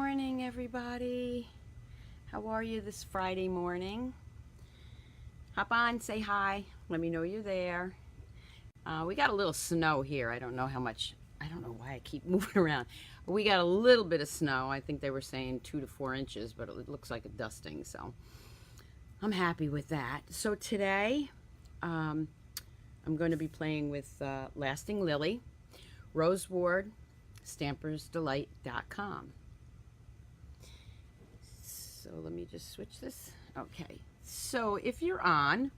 morning, everybody. How are you this Friday morning? Hop on, say hi. Let me know you're there. We got a little snow here. I don't know how much. I don't know why I keep moving around. We got a little bit of snow. I think they were saying 2 to 4 inches, but it looks like a dusting, so I'm happy with that. So today, I'm going to be playing with Lasting Lily, Rose Ward, StampersDelight.com. So let me just switch this. Okay. So if you're on,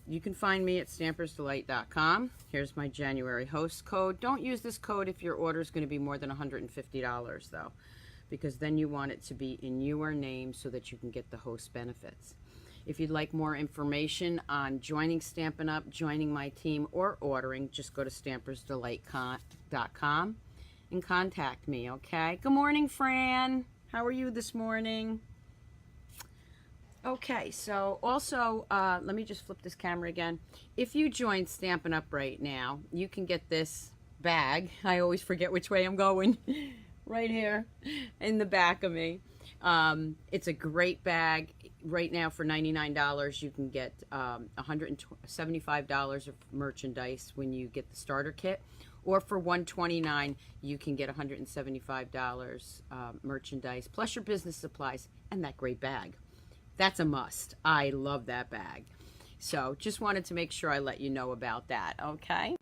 you can find me at StampersDelight.com. Here's my January host code. Don't use this code if your order is going to be more than $150, though, because then you want it to be in your name so that you can get the host benefits. If you'd like more information on joining Stampin' Up, joining my team, or ordering, just go to StampersDelight.com and contact me, okay? Good morning, Fran. How are you this morning? Okay, so also, let me just flip this camera again. If you join Stampin' Up right now, you can get this bag. I always forget which way I'm going. Right here in the back of me. It's a great bag. Right now for $99, you can get $175 of merchandise when you get the starter kit. Or for $129, you can get $175 merchandise, plus your business supplies, and that great bag. That's a must. I love that bag. So just wanted to make sure I let you know about that, okay?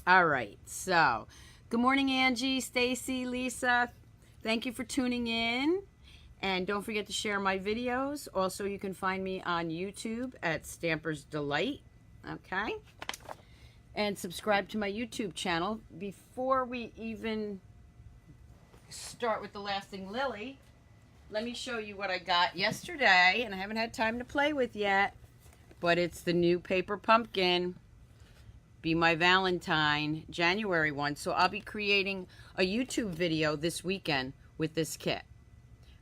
All right, so good morning, Angie, Stacy, Lisa. Thank you for tuning in. And don't forget to share my videos. Also, you can find me on YouTube at Stampers Delight, okay? And subscribe to my YouTube channel. Before we even start with the Lasting Lily, let me show you what I got yesterday, and I haven't had time to play with yet, but it's the new paper pumpkin, Be My Valentine, January one. So I'll be creating a YouTube video this weekend with this kit.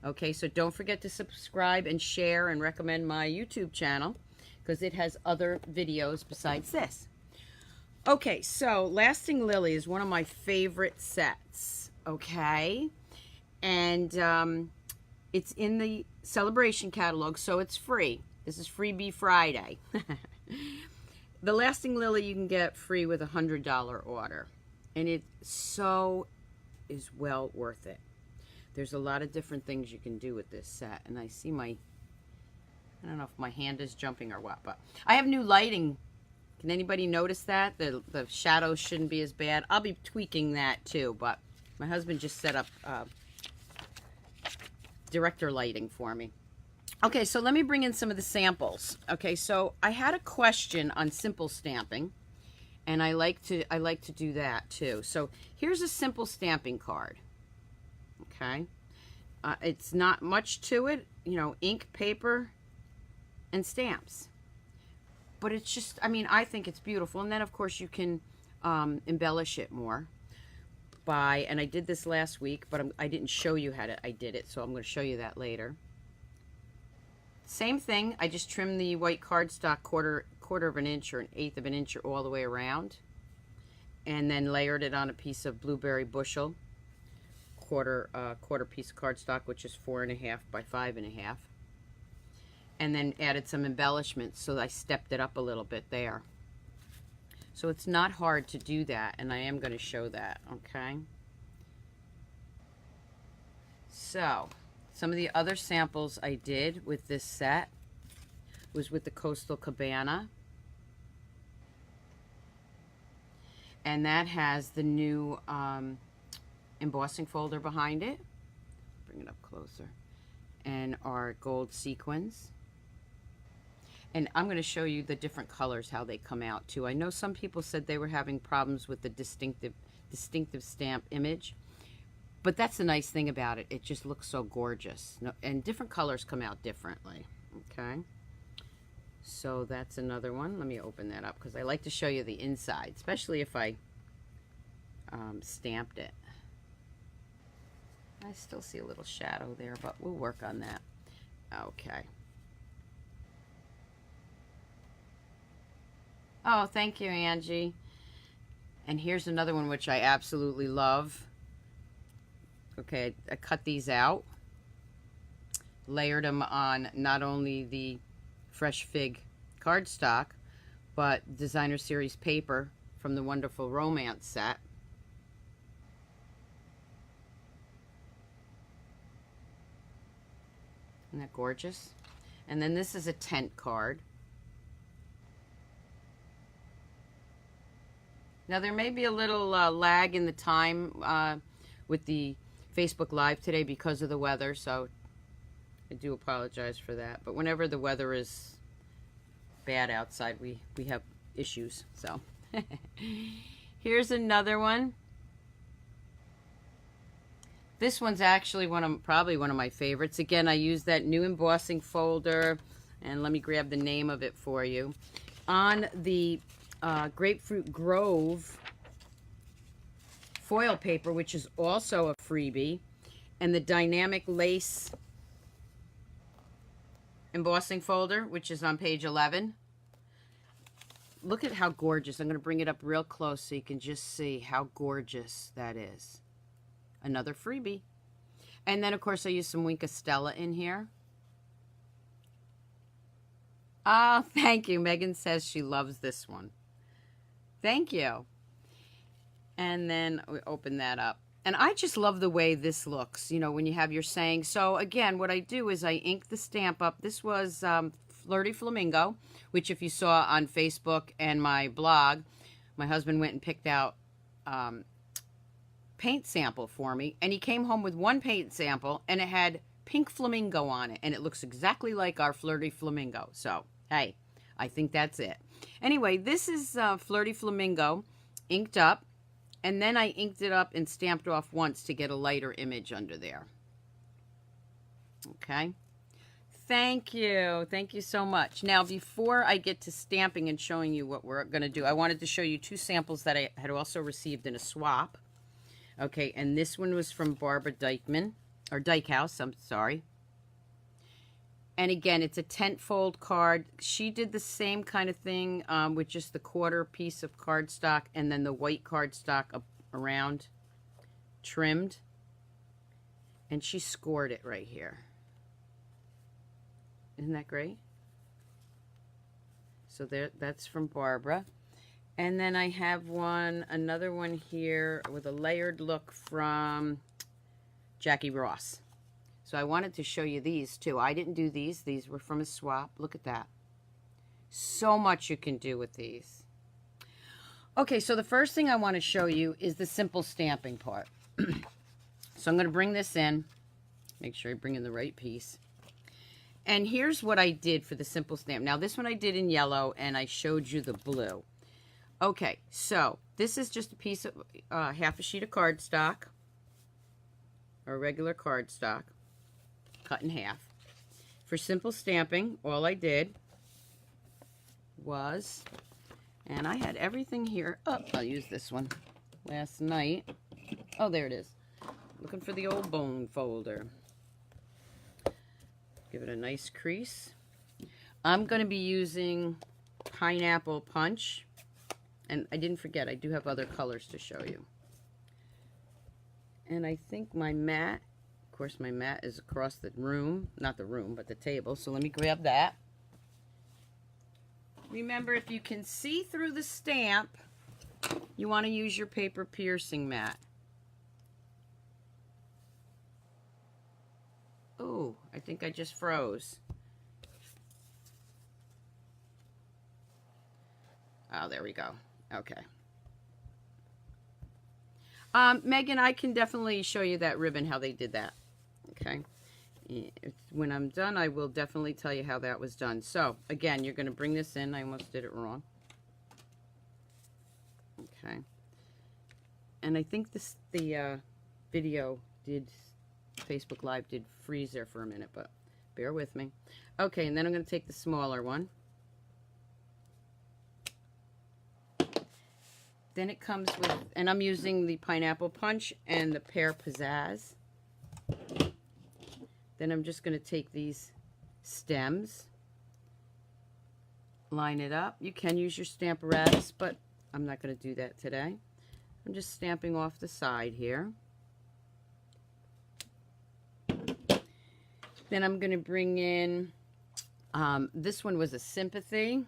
Okay, so don't forget to subscribe and share and recommend my YouTube channel because it has other videos besides this. Okay, so Lasting Lily is one of my favorite sets, okay? And it's in the Saleabration catalog, so it's free. This is Freebie Friday. The Lasting Lily you can get free with a $100 order. And it so is well worth it. There's a lot of different things you can do with this set. And I see I don't know if my hand is jumping or what, but I have new lighting. Can anybody notice that? The shadows shouldn't be as bad. I'll be tweaking that too, but my husband just set up director lighting for me. Okay, so let me bring in some of the samples. Okay, so I had a question on simple stamping, and I like to do that too. So here's a simple stamping card. Okay, it's not much to it, you know, ink, paper, and stamps. But it's just, I mean, I think it's beautiful. And then, of course, you can embellish it more by, and I did this last week, but I didn't show you how I did it, so I'm going to show you that later. Same thing, I just trimmed the white cardstock quarter of an inch or an eighth of an inch all the way around, and then layered it on a piece of blueberry bushel, quarter piece of cardstock, which is 4.5 by 5.5. And then added some embellishments, so I stepped it up a little bit there. So it's not hard to do that, and I am going to show that, okay? So, some of the other samples I did with this set was with the Coastal Cabana. And that has the new embossing folder behind it. Bring it up closer. And our gold sequins. And I'm going to show you the different colors, how they come out too. I know some people said they were having problems with the distinctive stamp image, but that's the nice thing about it. It just looks so gorgeous. And different colors come out differently. Okay, so that's another one. Let me open that up because I like to show you the inside, especially if I stamped it. I still see a little shadow there, but we'll work on that. Okay. Oh, thank you, Angie. And here's another one which I absolutely love. Okay, I cut these out, layered them on not only the Fresh Fig cardstock, but Designer Series paper from the Wonderful Romance set. Isn't that gorgeous? And then this is a tent card. Now there may be a little lag in the time with the Facebook Live today because of the weather, so I do apologize for that. But whenever the weather is bad outside, we have issues. So here's another one. This one's actually probably one of my favorites. Again, I use that new embossing folder, and let me grab the name of it for you. On the Grapefruit Grove foil paper, which is also a freebie, and the dynamic lace embossing folder, which is on page 11. Look at how gorgeous. I'm going to bring it up real close so you can just see how gorgeous that is. Another freebie. And then, of course, I use some Wink of Stella in here. Oh, thank you. Megan says she loves this one. Thank you. And then we open that up. And I just love the way this looks, you know, when you have your saying. So, again, what I do is I ink the stamp up. This was Flirty Flamingo, which if you saw on Facebook and my blog, my husband went and picked out paint sample for me. And he came home with one paint sample, and it had pink flamingo on it. And it looks exactly like our Flirty Flamingo. So, hey, I think that's it. Anyway, this is Flirty Flamingo inked up. And then I inked it up and stamped off once to get a lighter image under there. Okay. Thank you. Thank you so much. Now, before I get to stamping and showing you what we're going to do, I wanted to show you two samples that I had also received in a swap. Okay, and this one was from Barbara Dykman, or Dykehouse, I'm sorry. And again, it's a tent fold card. She did the same kind of thing with just the quarter piece of cardstock and then the white cardstock up around trimmed. And she scored it right here. Isn't that great? So there, that's from Barbara. And then I have another one here with a layered look from Jackie Ross. So I wanted to show you these too. I didn't do these. These were from a swap. Look at that. So much you can do with these. Okay, so the first thing I want to show you is the simple stamping part. So I'm going to bring this in. Make sure I bring in the right piece. And here's what I did for the simple stamp. Now this one I did in yellow and I showed you the blue. Okay, so this is just a piece of half a sheet of cardstock, or regular cardstock, cut in half. For simple stamping, all I did was, and I had everything here. Oh, I'll use this one. Last night. Oh, there it is. Looking for the old bone folder. Give it a nice crease. I'm going to be using Pineapple Punch. And I didn't forget, I do have other colors to show you. And I think my mat, of course my mat is across the room, not the room, but the table. So let me grab that. Remember, if you can see through the stamp, you want to use your paper piercing mat. Oh, I think I just froze. Oh, there we go. Okay. Megan, I can definitely show you that ribbon, how they did that. Okay. When I'm done, I will definitely tell you how that was done. So, again, you're going to bring this in. I almost did it wrong. Okay. And I think the video Facebook Live did freeze there for a minute, but bear with me. Okay, and then I'm going to take the smaller one. Then it comes with, and I'm using the Pineapple Punch and the Pear Pizzazz. Then I'm just going to take these stems, line it up. You can use your Stamparatus, but I'm not going to do that today. I'm just stamping off the side here. Then I'm going to bring in, this one was a sympathy.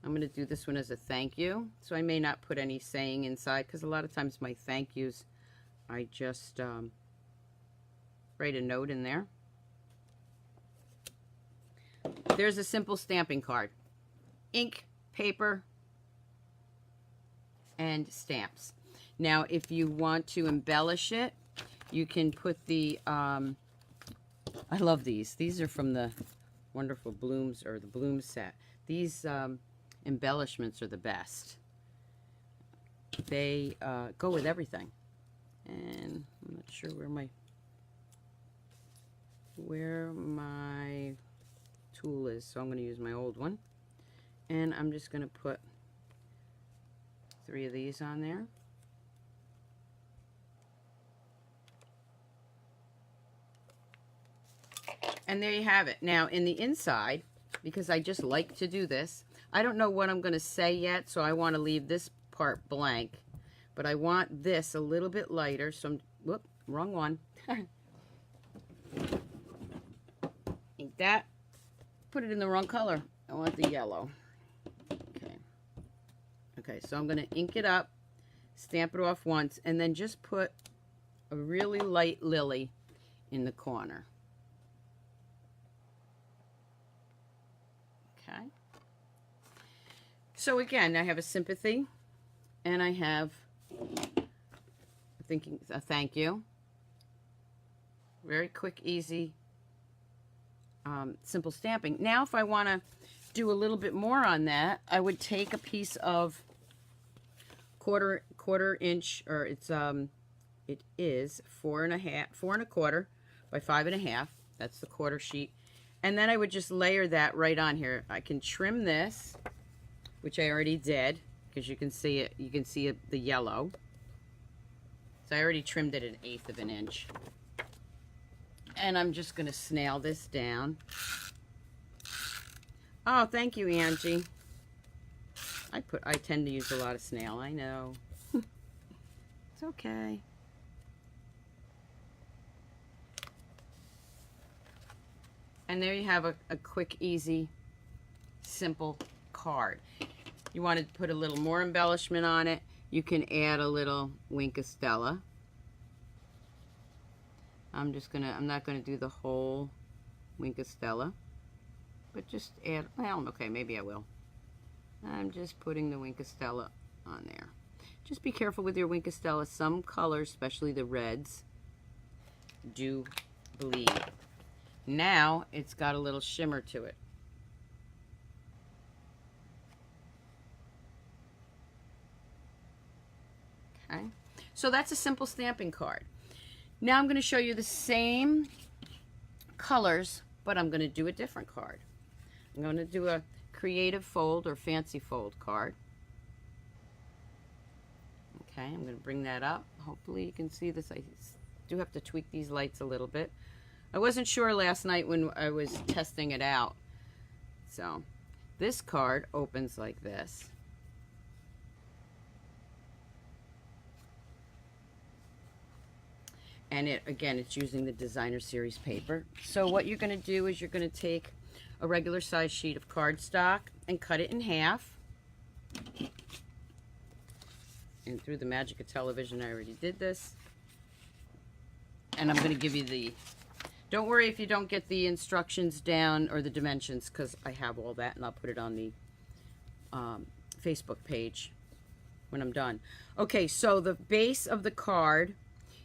I'm going to do this one as a thank you. So I may not put any saying inside because a lot of times my thank yous, I just write a note in there. There's a simple stamping card. Ink, paper, and stamps. Now, if you want to embellish it, you can put the, I love these. These are from the Wonderful Blooms, or the Bloom set. These embellishments are the best. They go with everything. And I'm not sure where my tool is, so I'm going to use my old one. And I'm just going to put 3 of these on there. And there you have it. Now, in the inside, because I just like to do this, I don't know what I'm going to say yet, so I want to leave this part blank. But I want this a little bit lighter, so I'm, whoop, wrong one. Ink that. Put it in the wrong color. I want the yellow. Okay. Okay, so I'm going to ink it up, stamp it off once, and then just put a really light lily in the corner. Okay. So again, I have a sympathy, and I have a thank you. Very quick, easy, simple stamping. Now, if I want to do a little bit more on that, I would take a piece of quarter inch, or it is 4 1/4 by 5 1/2. That's the quarter sheet. And then I would just layer that right on here. I can trim this, which I already did, because you can see it. You can see the yellow. So I already trimmed it 1/8 of an inch. And I'm just going to snail this down. Oh, thank you, Angie. I tend to use a lot of snail, I know. It's okay. And there you have a quick, easy, simple card. You want to put a little more embellishment on it, you can add a little wink of Stella. I'm not gonna do the whole wink of Stella, but just add, well, okay, maybe I will. I'm just putting the wink of Stella on there. Just be careful with your wink of Stella. Some colors, especially the reds, do bleed. Now it's got a little shimmer to it. Okay, so that's a simple stamping card. Now I'm going to show you the same colors, but I'm going to do a different card. I'm going to do a creative fold or fancy fold card. Okay, I'm going to bring that up. Hopefully you can see this. I do have to tweak these lights a little bit. I wasn't sure last night when I was testing it out. So this card opens like this. And it's using the designer series paper. So what you're going to do is you're going to take a regular size sheet of cardstock and cut it in half. And through the magic of television, I already did this. And I'm going to give you the, don't worry if you don't get the instructions down or the dimensions, because I have all that, and I'll put it on the Facebook page when I'm done. Okay, so the base of the card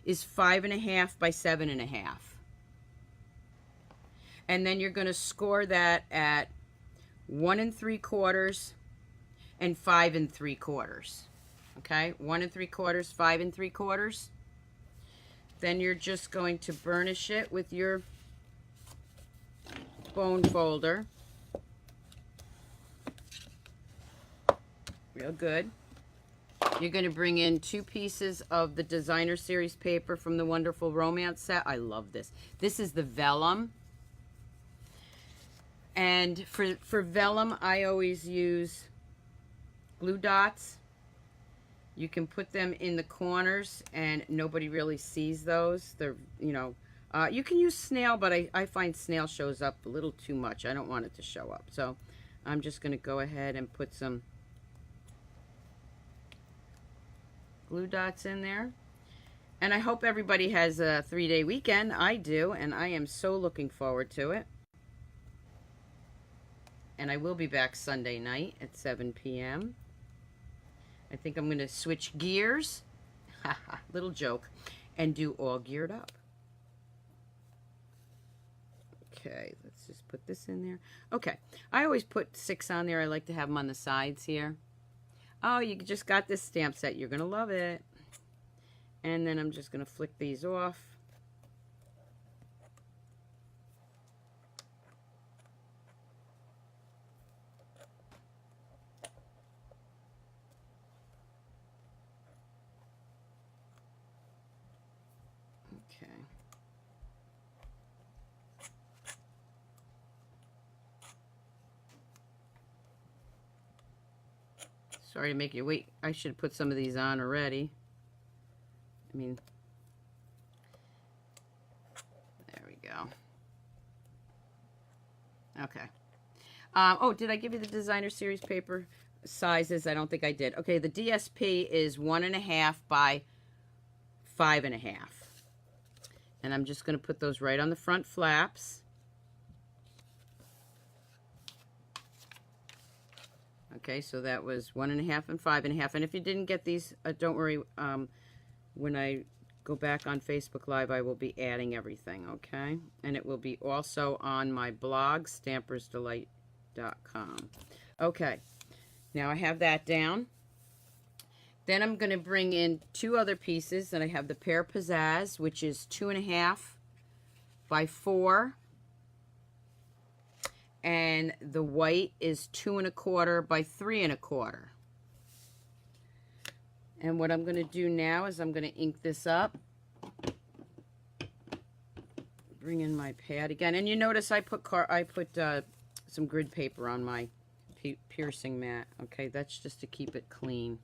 is 5 1/2 by 7 1/2. And then you're going to score that at 1 3/4 and 5 3/4. Okay, 1 3/4, 5 3/4. Then you're just going to burnish it with your bone folder. Real good. You're going to bring in 2 pieces of the designer series paper from the Wonderful Romance set. I love this. This is the vellum. And for vellum, I always use glue dots. You can put them in the corners and nobody really sees those. They're, you know, You can use snail, but I find snail shows up a little too much. I don't want it to show up. So I'm just going to go ahead and put some glue dots in there. And I hope everybody has a 3-day weekend. I do, and I am so looking forward to it. And I will be back Sunday night at 7 p.m. I think I'm going to switch gears, little joke, and do all geared up. Okay, let's just put this in there. Okay, I always put 6 on there. I like to have them on the sides here. Oh, you just got this stamp set. You're going to love it. And then I'm just going to flick these off. Okay. Sorry to make you wait. I should put some of these on already. I mean, there we go. Okay. Oh, did I give you the designer series paper sizes? I don't think I did. Okay, the DSP is 1.5 by 5.5. And I'm just going to put those right on the front flaps. Okay, so that was 1.5 and 5.5. And if you didn't get these, don't worry. When I go back on Facebook Live, I will be adding everything, okay? And it will be also on my blog, stampersdelight.com. Okay, now I have that down. Then I'm going to bring in 2 other pieces, and I have the Pear Pizzazz, which is 2.5 by 4. And the white is 2.25 by 3.25. And what I'm going to do now is I'm going to ink this up. Bring in my pad again. And you notice I put some grid paper on my piercing mat. Okay, that's just to keep it clean.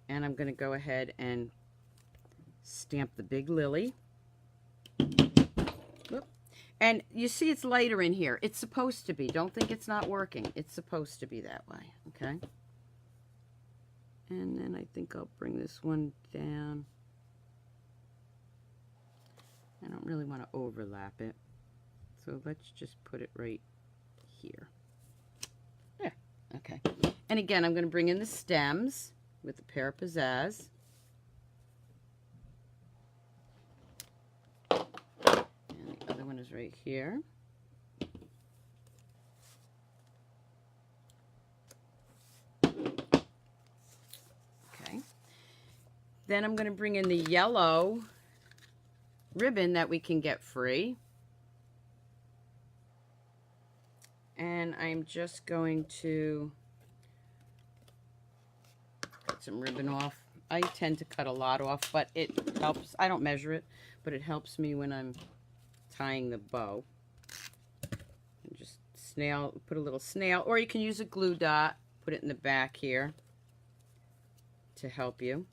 And I'm going to go ahead and stamp the big Lilly. Whoop. And you see it's lighter in here. It's supposed to be. Don't think it's not working. It's supposed to be that way. Okay. And then I think I'll bring this one down. I don't really want to overlap it. So let's just put it right here. There. Okay. And again, I'm going to bring in the stems with the Pear Pizzazz. And the other one is right here. Then I'm going to bring in the yellow ribbon that we can get free. And I'm just going to cut some ribbon off. I tend to cut a lot off, but it helps. I don't measure it, but it helps me when I'm tying the bow. And just put a little snail, or you can use a glue dot, put it in the back here to help you.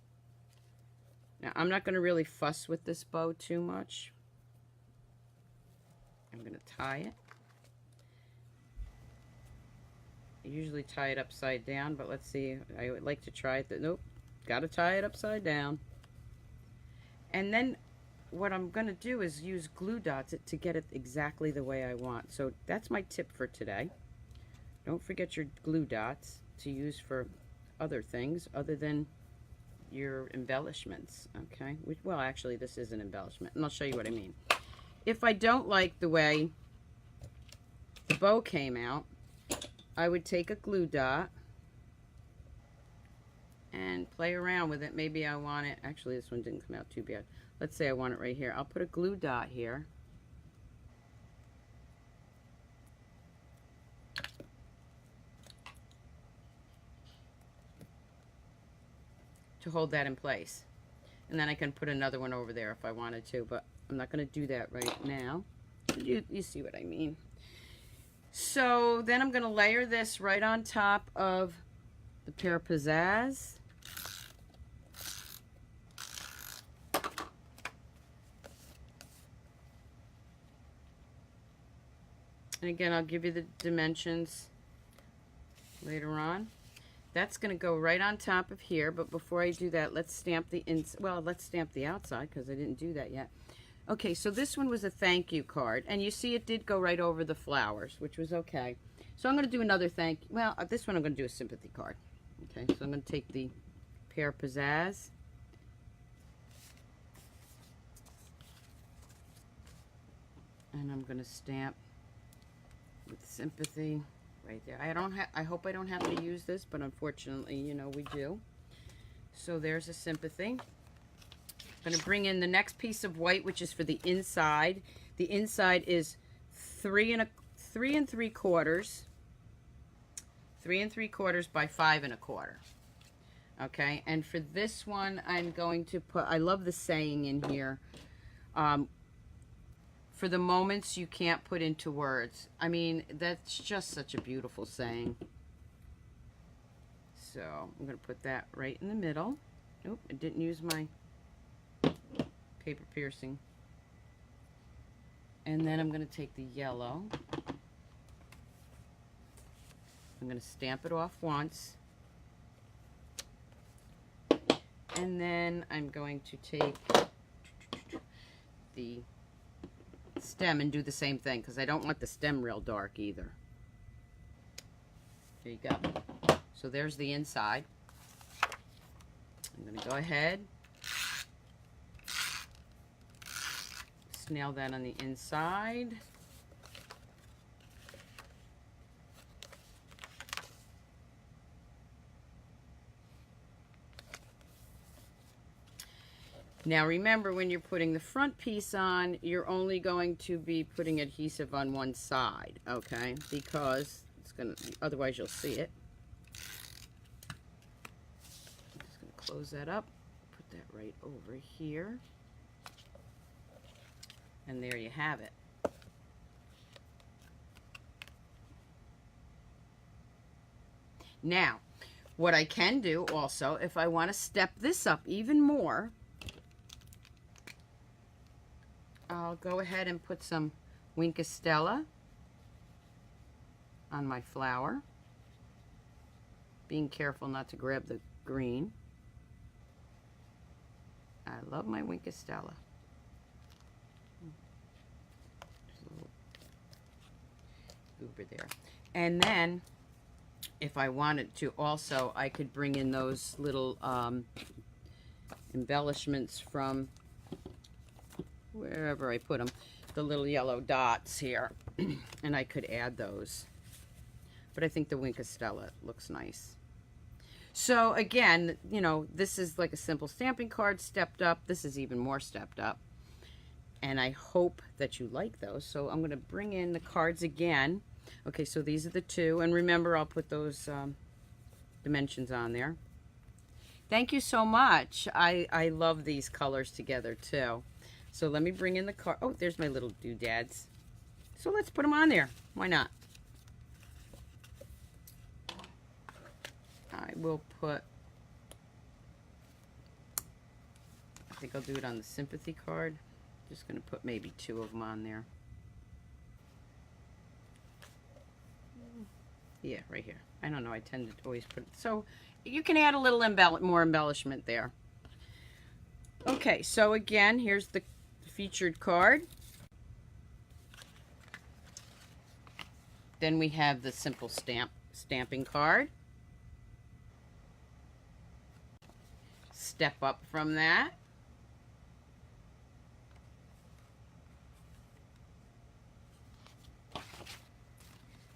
Now, I'm not going to really fuss with this bow too much. I'm going to tie it. I usually tie it upside down, but let's see. I would like to try it. Nope, got to tie it upside down. And then what I'm going to do is use glue dots to get it exactly the way I want. So that's my tip for today. Don't forget your glue dots to use for other things other than your embellishments, okay? Well, actually, this is an embellishment, and I'll show you what I mean. If I don't like the way the bow came out, I would take a glue dot and play around with it. Maybe I want it, actually, this one didn't come out too bad. Let's say I want it right here. I'll put a glue dot here. To hold that in place, and then I can put another one over there if I wanted to, but I'm not going to do that right now. You see what I mean. So then I'm going to layer this right on top of the Pear Pizzazz. And again, I'll give you the dimensions later on. That's going to go right on top of here, but before I do that, let's stamp the let's stamp the outside because I didn't do that yet. Okay, so this one was a thank you card, and you see it did go right over the flowers, which was okay. So I'm going to do another this one I'm going to do a sympathy card. Okay, so I'm going to take the Pear Pizzazz. And I'm going to stamp with sympathy right there. I hope I don't have to use this, but unfortunately, you know, we do. So there's a sympathy. I'm going to bring in the next piece of white, which is for the inside. The inside is 3 3/4 by 5 1/4. Okay, and for this one, I'm going to put, I love the saying in here, for the moments you can't put into words. I mean, that's just such a beautiful saying. So I'm going to put that right in the middle. Nope, I didn't use my paper piercing. And then I'm going to take the yellow. I'm going to stamp it off once. And then I'm going to take the stem and do the same thing because I don't want the stem real dark either. There you go. So there's the inside. I'm going to go ahead, nail that on the inside. Now remember, when you're putting the front piece on, you're only going to be putting adhesive on one side, okay? Because it's gonna, otherwise you'll see it. I'm just gonna close that up, put that right over here. And there you have it. Now, what I can do also, if I want to step this up even more, I'll go ahead and put some Stella on my flower. Being careful not to grab the green. I love my Stella. Goober there. And then, if I wanted to also, I could bring in those little embellishments from wherever I put them, the little yellow dots here, and I could add those. But I think the Stella looks nice. So again, you know, this is like a simple stamping card stepped up. This is even more stepped up. And I hope that you like those. So I'm going to bring in the cards again. Okay, so these are the two. And remember, I'll put those dimensions on there. Thank you so much. I love these colors together too. So let me bring in the card. Oh, there's my little doodads. So let's put them on there. Why not? I will put, I think I'll do it on the sympathy card. Just going to put maybe 2 of them on there. Yeah, right here. I don't know. I tend to always put it. So you can add a little more embellishment there. Okay, so again, here's the featured card. Then we have the simple stamping card. Step up from that.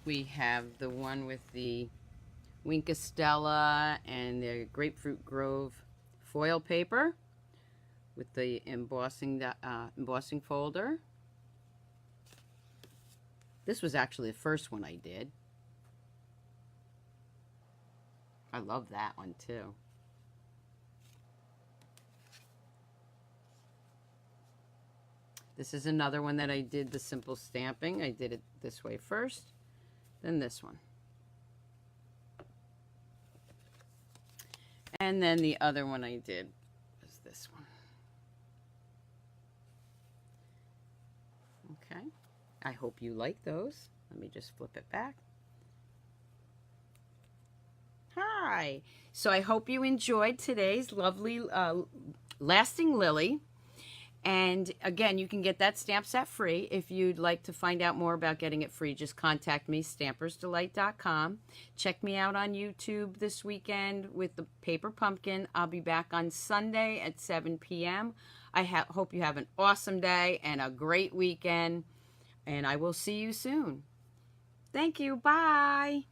We have the one with the Stella and the Grapefruit Grove foil paper with the embossing folder. This was actually the first one I did. I love that one too. This is another one that I did the simple stamping. I did it this way first, then this one. And then the other one I did was this one. Okay. I hope you like those. Let me just flip it back. Hi. So I hope you enjoyed today's lovely Lasting Lily. And again, you can get that stamp set free. If you'd like to find out more about getting it free, just contact me, stampersdelight.com. Check me out on YouTube this weekend with the Paper Pumpkin. I'll be back on Sunday at 7 p.m. I hope you have an awesome day and a great weekend. And I will see you soon. Thank you. Bye.